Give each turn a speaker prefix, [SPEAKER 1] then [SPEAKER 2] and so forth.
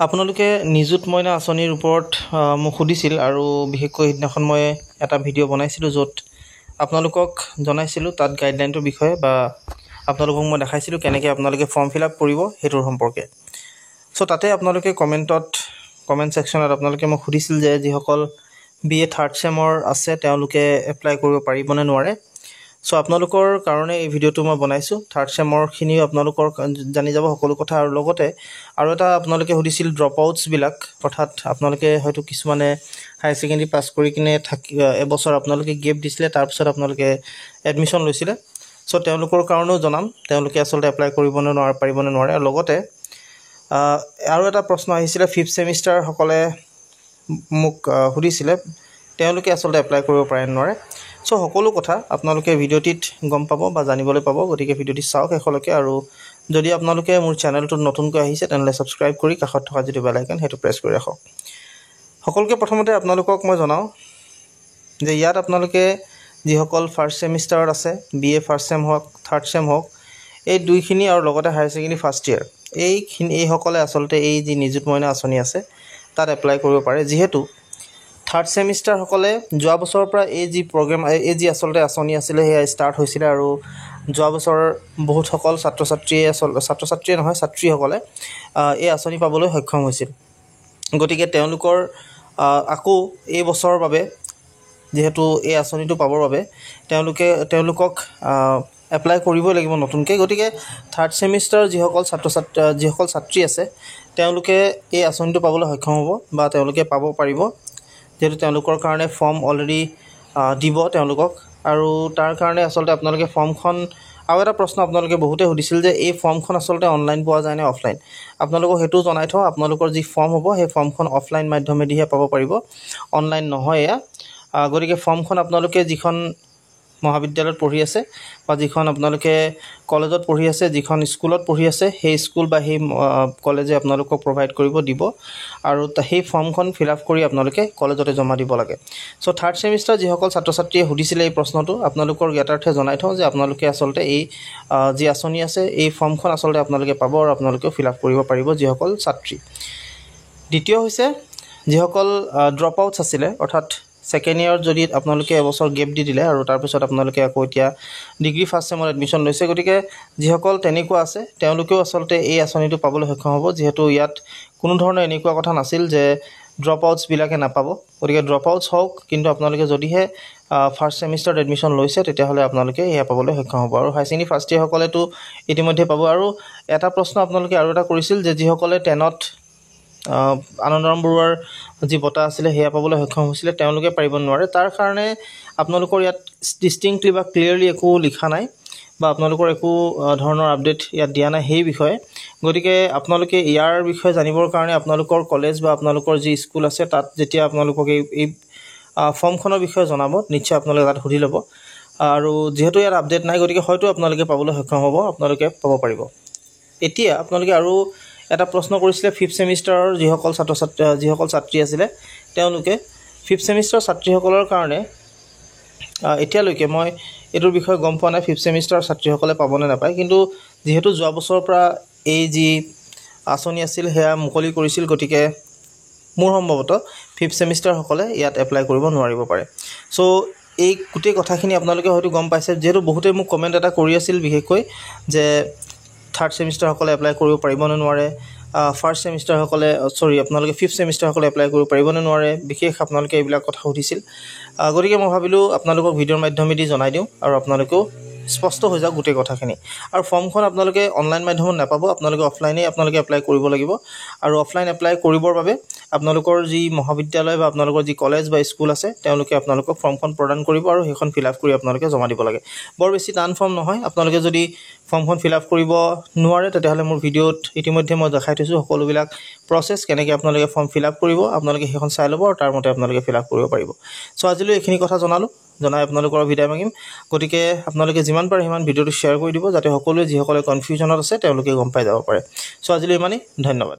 [SPEAKER 1] আপোনালোকে নিযুত মইনা আঁচনিৰ ওপৰত মোক সুধিছিল আৰু বিশেষকৈ সেইদিনাখন মই এটা ভিডিঅ' বনাইছিলোঁ য'ত আপোনালোকক জনাইছিলোঁ তাত গাইডলাইনটোৰ বিষয়ে বা আপোনালোকক মই দেখাইছিলোঁ কেনেকৈ আপোনালোকে ফৰ্ম ফিল আপ কৰিব সেইটোৰ সম্পৰ্কে। চ' তাতে আপোনালোকে কমেণ্ট ছেকশ্যনত আপোনালোকে মোক সুধিছিল যে যিসকল BA থাৰ্ড ছেমৰ আছে তেওঁলোকে এপ্লাই কৰিব পাৰিবনে নোৱাৰে। চ' আপোনালোকৰ কাৰণে এই ভিডিঅ'টো মই বনাইছোঁ। থাৰ্ড ছেমৰখিনিও আপোনালোকৰ জানি যাব সকলো কথা। আৰু লগতে আৰু এটা আপোনালোকে সুধিছিল ড্ৰপ আউটছবিলাক, অৰ্থাৎ আপোনালোকে হয়তো কিছুমানে হায়াৰ ছেকেণ্ডেৰী পাছ কৰি কিনে এবছৰ আপোনালোকে গেপ দিছিলে, তাৰপিছত আপোনালোকে এডমিশ্যন লৈছিলে। চ' তেওঁলোকৰ কাৰণেও জনাম তেওঁলোকে আচলতে এপ্লাই কৰিবনে পাৰিবনে নোৱাৰে। আৰু লগতে আৰু এটা প্ৰশ্ন আহিছিলে ফিফ্থ ছেমিষ্টাৰসকলে মোক সুধিছিলে তেওঁলোকে আচলতে এপ্লাই কৰিব পাৰে নোৱাৰে। চ' সকলো কথা আপোনালোকে ভিডিঅ'টিত গম পাব বা জানিবলৈ পাব, গতিকে ভিডিঅ'টি চাওক শেষলৈকে। আৰু যদি আপোনালোকে মোৰ চেনেলটোত নতুনকৈ আহিছে তেনেহ'লে ছাবস্ক্ৰাইব কৰি কাষত থকা যিটো বেল আইকন সেইটো প্ৰেছ কৰি ৰাখক। সকলোকে প্ৰথমতে আপোনালোকক মই জনাওঁ যে ইয়াত আপোনালোকে যিসকল ফাৰ্ষ্ট ছেমিষ্টাৰত আছে, BA ফাৰ্ষ্ট ছেম হওক থাৰ্ড ছেম হওক, এই দুইখিনি আৰু লগতে হায়াৰ ছেকেণ্ডেৰী ফাৰ্ষ্ট ইয়েৰ এইসকলে আচলতে এই যি নিযুত মইনা আঁচনি আছে তাত এপ্লাই কৰিব পাৰে। যিহেতু থাৰ্ড ছেমিষ্টাৰসকলে যোৱা বছৰৰ পৰা এই যি আচলতে আঁচনি আছিলে সেয়া ষ্টাৰ্ট হৈছিলে আৰু যোৱা বছৰ বহুতসকল ছাত্ৰীসকলে এই আঁচনি পাবলৈ সক্ষম হৈছিল। গতিকে তেওঁলোকৰ আকৌ এই বছৰৰ বাবে যিহেতু এই আঁচনিটো পাবৰ বাবে তেওঁলোকক এপ্লাই কৰিবই লাগিব নতুনকৈ। গতিকে থাৰ্ড ছেমিষ্টাৰ যিসকল ছাত্ৰী আছে তেওঁলোকে এই আঁচনিটো পাবলৈ সক্ষম হ'ব বা তেওঁলোকে পাব পাৰিব, যিহেতু তেওঁলোকৰ কাৰণে ফৰ্ম অলৰেডি দিব তেওঁলোকক। আৰু তাৰ কাৰণে আচলতে আপোনালোকে ফৰ্মখন, আৰু এটা প্ৰশ্ন আপোনালোকে বহুতে সুধিছিল যে এই ফৰ্মখন আচলতে অনলাইন পোৱা যায় নে অফলাইন। আপোনালোকক সেইটোও জনাই থওঁ, আপোনালোকৰ যি ফৰ্ম হ'ব সেই ফৰ্মখন অফলাইন মাধ্যমেদিহে পাব পাৰিব, অনলাইন নহয় এয়া। গতিকে ফৰ্মখন আপোনালোকে যিখন মহাবিদ্যালয়ত পঢ়ি আছে বা যিখন আপোনালোকে কলেজত পঢ়ি আছে, যিখন স্কুলত পঢ়ি আছে, সেই স্কুল বা সেই কলেজে আপোনালোকক প্ৰভাইড দিব আৰু সেই ফৰ্মখন ফিল আপ কৰি আপোনালোকে কলেজতে জমা দিব লাগে। চ' থাৰ্ড ছেমিষ্টাৰ যিসকল ছাত্ৰ ছাত্ৰীয়ে সুধিছিলে এই প্ৰশ্নটো, আপোনালোকৰ জ্ঞাতাৰ্থে জনাই থওঁ যে আপোনালোকে আচলতে এই যি আঁচনি আছে এই ফৰ্মখন আচলতে আপোনালোকে পাব আৰু আপোনালোকেও ফিল আপ কৰিব পাৰিব যিসকল ছাত্ৰী। দ্বিতীয় হৈছে যিসকল ড্ৰপ আউটছ আছিলে, অৰ্থাৎ ছেকেণ্ড ইয়েৰত যদি আপোনালোকে এবছৰ গেপ দি দিলে আৰু তাৰপিছত আপোনালোকে আকৌ এতিয়া ডিগ্ৰী ফাৰ্ষ্ট ছেমত এডমিশ্যন লৈছে, গতিকে যিসকল তেনেকুৱা আছে তেওঁলোকেও আচলতে এই আঁচনিটো পাবলৈ সক্ষম হ'ব। যিহেতু ইয়াত কোনো ধৰণৰ এনেকুৱা কথা নাছিল যে ড্ৰপ আউটছবিলাকে নাপাব। গতিকে ড্ৰপ আউটছ হওক, কিন্তু আপোনালোকে যদিহে ফাৰ্ষ্ট ছেমিষ্টাৰত এডমিশ্যন লৈছে তেতিয়াহ'লে আপোনালোকে এয়া পাবলৈ সক্ষম হ'ব। আৰু হায়াৰ ছেকেণ্ডেৰী ফাৰ্ষ্ট ইয়েৰসকলেতো ইতিমধ্যে পাব। আৰু এটা প্ৰশ্ন আপোনালোকে আৰু এটা কৰিছিল যে যিসকলে 10ত আনন্দৰাম বৰুৱাৰ যি বঁটা আছিলে সেয়া পাবলৈ সক্ষম হৈছিলে তেওঁলোকে পাৰিব নোৱাৰে। তাৰ কাৰণে আপোনালোকৰ ইয়াত ডিষ্টিংক্টলি বা ক্লিয়াৰলি একো লিখা নাই বা আপোনালোকৰ একো ধৰণৰ আপডেট ইয়াত দিয়া নাই সেই বিষয়ে। গতিকে আপোনালোকে ইয়াৰ বিষয়ে জানিবৰ কাৰণে আপোনালোকৰ কলেজ বা আপোনালোকৰ যি স্কুল আছে তাত যেতিয়া আপোনালোকক এই ফৰ্মখনৰ বিষয়ে জনাব, নিশ্চয় আপোনালোকে তাত সুধি ল'ব। আৰু যিহেতু ইয়াত আপডেট নাই গতিকে হয়তো আপোনালোকে পাবলৈ সক্ষম হ'ব, আপোনালোকে পাব পাৰিব। এতিয়া আপোনালোকে আৰু এটা প্ৰশ্ন কৰিছিলে ফিফ্থ ছেমিষ্টাৰৰ যিসকল ছাত্ৰী আছিলে তেওঁলোকে ফিফ্থ ছেমিষ্টাৰ ছাত্ৰীসকলৰ কাৰণে এতিয়ালৈকে মই এইটোৰ বিষয়ে গম পোৱা নাই ফিফ্থ ছেমিষ্টাৰ ছাত্ৰীসকলে পাবনে নাপায়। কিন্তু যিহেতু যোৱা বছৰৰ পৰা এই যি আঁচনি আছিল সেয়া মুকলি কৰিছিল, গতিকে মোৰ সম্ভৱতঃ ফিফ্থ ছেমিষ্টাৰসকলে ইয়াত এপ্লাই কৰিব নোৱাৰিব পাৰে। চ' এই গোটেই কথাখিনি আপোনালোকে হয়তো গম পাইছে, যিহেতু বহুতে মোক কমেণ্ট এটা কৰি আছিল বিশেষকৈ যে থাৰ্ড ছেমিষ্টাৰসকলে এপ্লাই কৰিব পাৰিবনে নোৱাৰে, ফাৰ্ষ্ট ছেমিষ্টাৰসকলে আপোনালোকে ফিফ্থ ছেমিষ্টাৰসকলে এপ্লাই কৰিব পাৰিবনে নোৱাৰে, বিশেষ আপোনালোকে এইবিলাক কথা সুধিছিল। গতিকে মই ভাবিলোঁ আপোনালোকক ভিডিঅ'ৰ মাধ্যমেদি জনাই দিওঁ আৰু আপোনালোকেও স্পষ্ট হৈ যাওক গোটেই কথাখিনি। আৰু ফৰ্মখন আপোনালোকে অনলাইন মাধ্যমত নাপাব, আপোনালোকে অফলাইনেই এপ্লাই কৰিব লাগিব। আৰু অফলাইন এপ্লাই কৰিবৰ বাবে আপোনালোকৰ যি মহাবিদ্যালয় বা আপোনালোকৰ যি কলেজ বা স্কুল আছে তেওঁলোকে আপোনালোকক ফৰ্মখন প্ৰদান কৰিব আৰু সেইখন ফিল আপ কৰি আপোনালোকে জমা দিব লাগে। বৰ বেছি টান ফৰ্ম নহয়। আপোনালোকে যদি ফৰ্মখন ফিল আপ কৰিব নোৱাৰে তেতিয়াহ'লে মোৰ ভিডিঅ'ত ইতিমধ্যে মই দেখাই থৈছোঁ সকলোবিলাক প্ৰচেছ, কেনেকৈ আপোনালোকে ফৰ্ম ফিল আপ কৰিব। আপোনালোকে সেইখন চাই ল'ব আৰু তাৰ মতে আপোনালোকে ফিল আপ কৰিব পাৰিব। চ' আজিলৈ এইখিনি কথা জনাই আপোনালোকৰ বিদায় মাগিম। গতিকে আপোনালোকে যিমান পাৰে সিমান ভিডিঅ'টো শ্বেয়াৰ কৰি দিব যাতে সকলোৱে যিসকলে কনফিউজনত আছে তেওঁলোকে গম পাই যাব পাৰে। চ' আজিলৈ ইমানেই, ধন্যবাদ।